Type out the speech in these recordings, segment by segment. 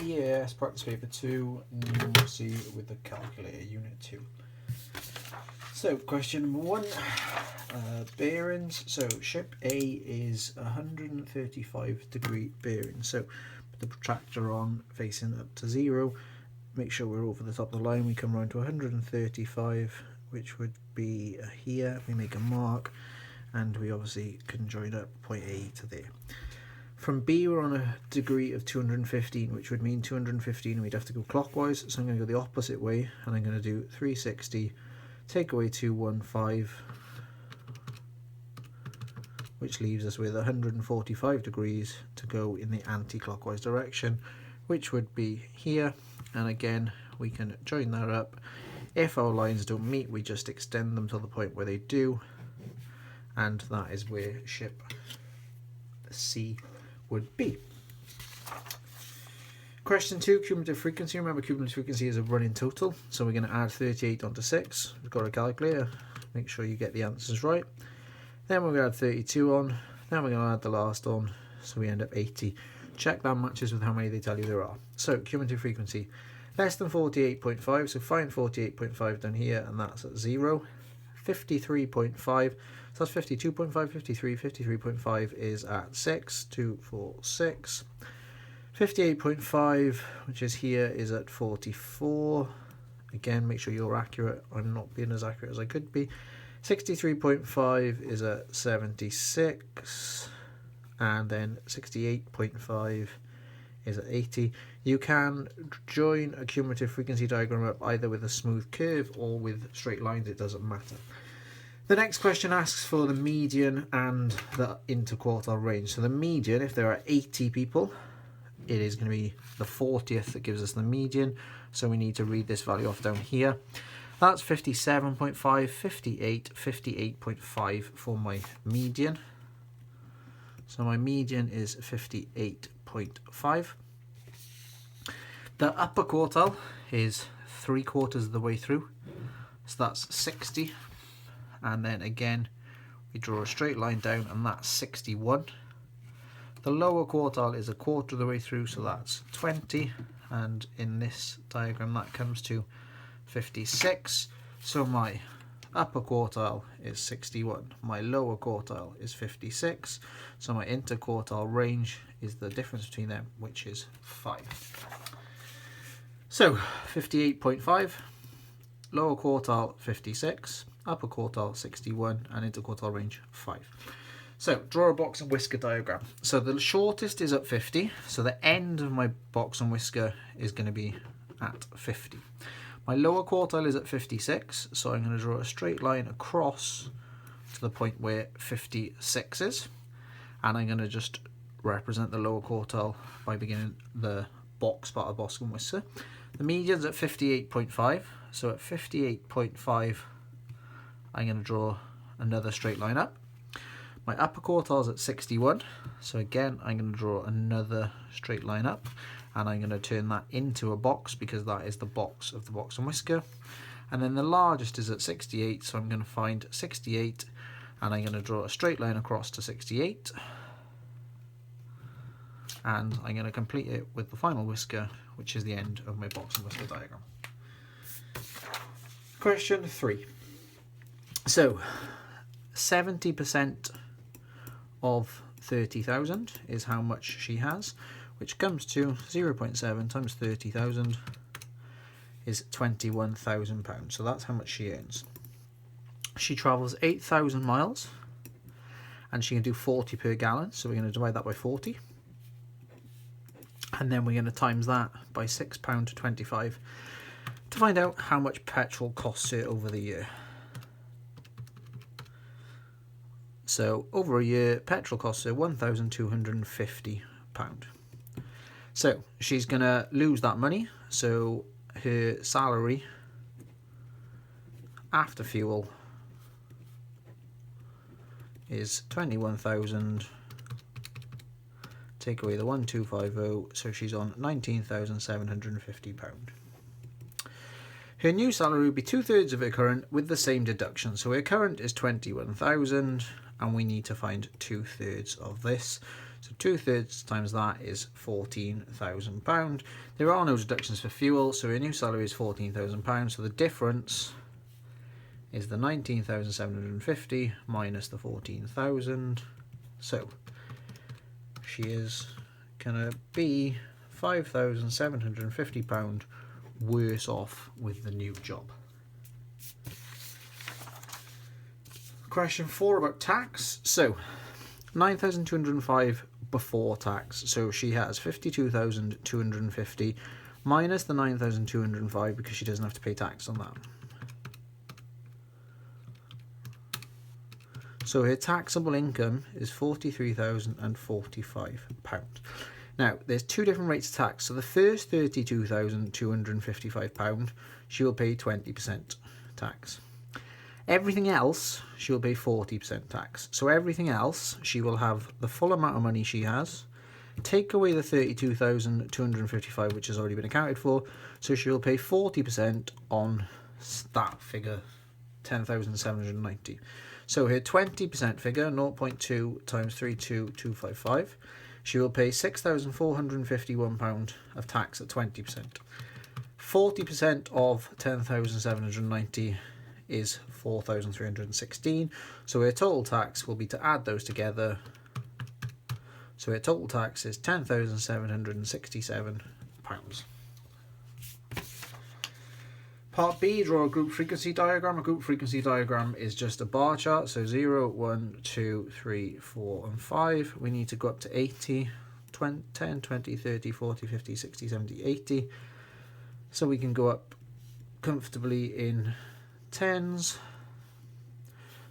Yes, practice paper 2, numeracy with the calculator, unit 2. So, question number 1, bearings. So, ship A is 135 degree bearing. So, put the protractor on facing up to 0. Make sure we're over the top of the line. We come round to 135, which would be here. We make a mark, and we obviously can join up point A to there. From B, we're on a degree of 215, which would mean 215, and we'd have to go clockwise. So I'm going to go the opposite way, and I'm going to do 360, take away 215, which leaves us with 145 degrees to go in the anti-clockwise direction, which would be here. And again, we can join that up. If our lines don't meet, we just extend them to the point where they do, and that is where ship C would be. Question 2, cumulative frequency. Remember, cumulative frequency is a running total, so we're going to add 38 onto 6. We've got a calculator. Make sure you get the answers right. Then we're going to add 32 on. Then we're going to add the last on, so we end up 80. Check that matches with how many they tell you there are. So, cumulative frequency, less than 48.5, so find 48.5 down here, and that's at 0. 53.5, so that's 52.5, 53, 53.5 is at 6, 2, 4, 6. 58.5, which is here, is at 44. Again, make sure you're accurate. I'm not being as accurate as I could be. 63.5 is at 76. And then 68.5 is at 80. You can join a cumulative frequency diagram up either with a smooth curve or with straight lines, it doesn't matter. The next question asks for the median and the interquartile range. So the median, if there are 80 people, it is going to be the 40th that gives us the median. So we need to read this value off down here. That's 57.5, 58, 58.5 for my median. So my median is 58.5. The upper quartile is 3/4 of the way through, so that's 60. And then again, we draw a straight line down, and that's 61. The lower quartile is 1/4 of the way through, so that's 20. And in this diagram, that comes to 56. So my upper quartile is 61, my lower quartile is 56, so my interquartile range is the difference between them, which is 5. So 58.5, lower quartile 56, upper quartile 61, and interquartile range 5. So draw a box and whisker diagram. So the shortest is at 50, so the end of my box and whisker is going to be at 50. My lower quartile is at 56, so I'm going to draw a straight line across to the point where 56 is, and I'm going to just represent the lower quartile by beginning the box part of box and whisker. The median's at 58.5, so at 58.5 I'm going to draw another straight line up. My upper quartile is at 61, so again I'm going to draw another straight line up, and I'm going to turn that into a box because that is the box of the box and whisker. And then the largest is at 68, so I'm going to find 68, and I'm going to draw a straight line across to 68, and I'm going to complete it with the final whisker, which is the end of my box and whisker diagram. Question 3. So 70% of 30,000 is how much she has, which comes to 0.7 times 30,000 is £21,000. So that's how much she earns. She travels 8,000 miles, and she can do 40 per gallon. So we're going to divide that by 40, and then we're going to times that by £6.25 to find out how much petrol costs her over the year. So over a year, petrol costs her £1,250. So she's going to lose that money. So her salary after fuel is 21,000. Take away the 1,250, so she's on £19,750. Her new salary would be 2/3 of her current with the same deduction. So her current is 21,000, and we need to find 2/3 of this. So 2/3 times that is £14,000. There are no deductions for fuel, so her new salary is £14,000. So the difference is the 19,750 minus the 14,000. So she is gonna be £5,750 worse off with the new job. Question 4 about tax. So 9,205 before tax. So she has 52,250 minus the 9,205 because she doesn't have to pay tax on that. So her taxable income is £43,045. Now, there's two different rates of tax. So the first £32,255, she will pay 20% tax. Everything else, she'll pay 40% tax. So everything else, she will have the full amount of money she has, take away the 32,255, which has already been accounted for, so she'll pay 40% on that figure, 10,790. So her 20% figure, 0.2 times 32255, she will pay £6,451 of tax at 20%. 40% of 10,790 is 4,316. So her total tax will be to add those together. So her total tax is £10,767. Part B, draw a group frequency diagram. A group frequency diagram is just a bar chart. So 0, 1, 2, 3, 4 and 5. We need to go up to 80, 20, 10, 20, 30, 40, 50, 60, 70, 80. So we can go up comfortably in tens.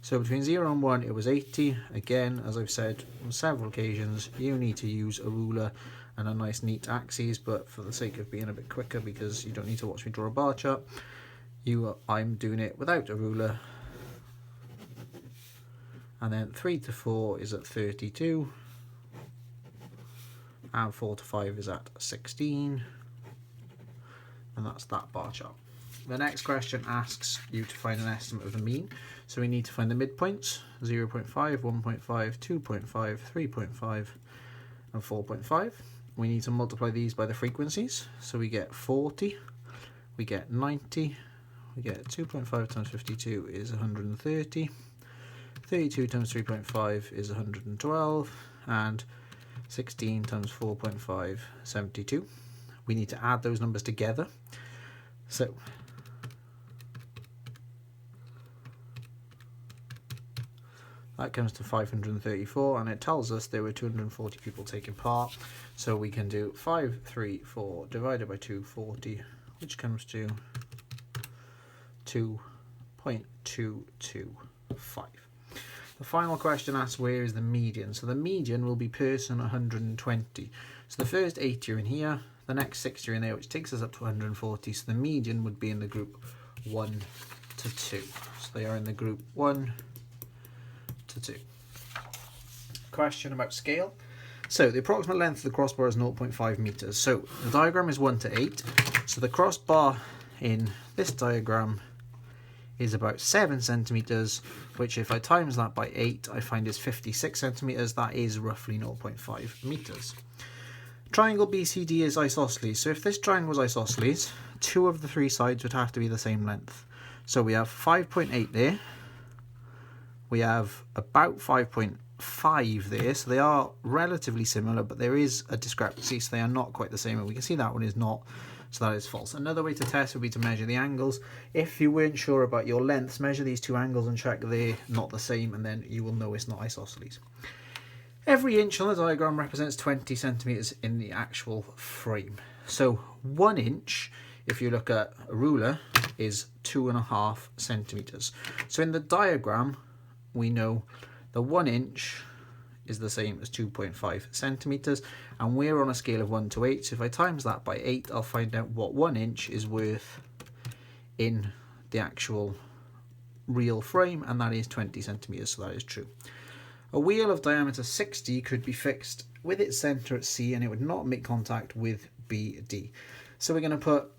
So between 0 and 1 it was 80. Again, as I've said on several occasions, you need to use a ruler and a nice neat axes, but for the sake of being a bit quicker, because you don't need to watch me draw a bar chart, I'm doing it without a ruler. And then 3 to 4 is at 32, and 4 to 5 is at 16, and that's that bar chart. The next question asks you to find an estimate of the mean. So we need to find the midpoints, 0.5, 1.5, 2.5, 3.5 and 4.5. We need to multiply these by the frequencies. So we get 40, we get 90, we get 2.5 times 52 is 130, 32 times 3.5 is 112, and 16 times 4.5, 72. We need to add those numbers together. So that comes to 534, and it tells us there were 240 people taking part. So we can do 534 divided by 240, which comes to 2.225. The final question asks where is the median. So the median will be person 120. So the first 80 are in here, the next 60 are in there, which takes us up to 140. So the median would be in the group 1 to 2. So they are in the group 1 to 2. Question about scale. So the approximate length of the crossbar is 0.5 meters. So the diagram is 1 to 8. So the crossbar in this diagram is about 7 centimeters, which if I times that by 8, I find is 56 centimeters. That is roughly 0.5 meters. Triangle BCD is isosceles. So if this triangle was isosceles, 2 of the 3 sides would have to be the same length. So we have 5.8 there. We have about 5.5 there, so they are relatively similar, but there is a discrepancy, so they are not quite the same. And we can see that one is not, so that is false. Another way to test would be to measure the angles. If you weren't sure about your lengths, measure these 2 angles and check they're not the same, and then you will know it's not isosceles. Every inch on the diagram represents 20 centimeters in the actual frame. So 1 inch, if you look at a ruler, is 2.5 centimeters. So in the diagram, we know the 1 inch is the same as 2.5 centimeters, and we're on a scale of 1 to 8. So if I times that by 8, I'll find out what 1 inch is worth in the actual real frame, and that is 20 centimeters, so that is true. A wheel of diameter 60 could be fixed with its center at C, and it would not make contact with BD. So we're going to put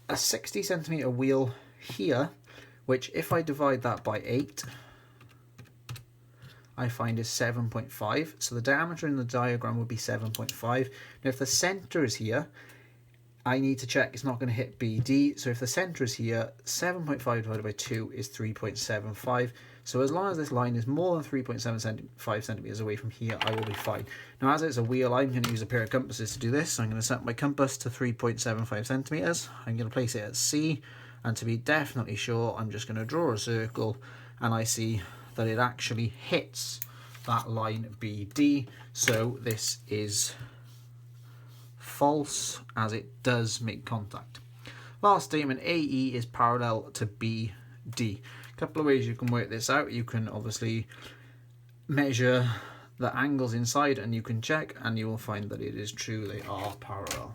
a 60 centimeter wheel here, which if I divide that by 8, I find is 7.5. So the diameter in the diagram would be 7.5. Now if the center is here, I need to check it's not going to hit BD. So if the center is here, 7.5 divided by 2 is 3.75. So as long as this line is more than 3.75 centimeters away from here, I will be fine. Now as it's a wheel, I'm going to use a pair of compasses to do this. So I'm going to set my compass to 3.75 centimeters. I'm going to place it at C, and to be definitely sure, I'm just going to draw a circle, and I see that it actually hits that line BD. So this is false, as it does make contact. Last statement, AE is parallel to BD. A couple of ways you can work this out. You can obviously measure the angles inside and you can check, and you will find that it is true, they are parallel.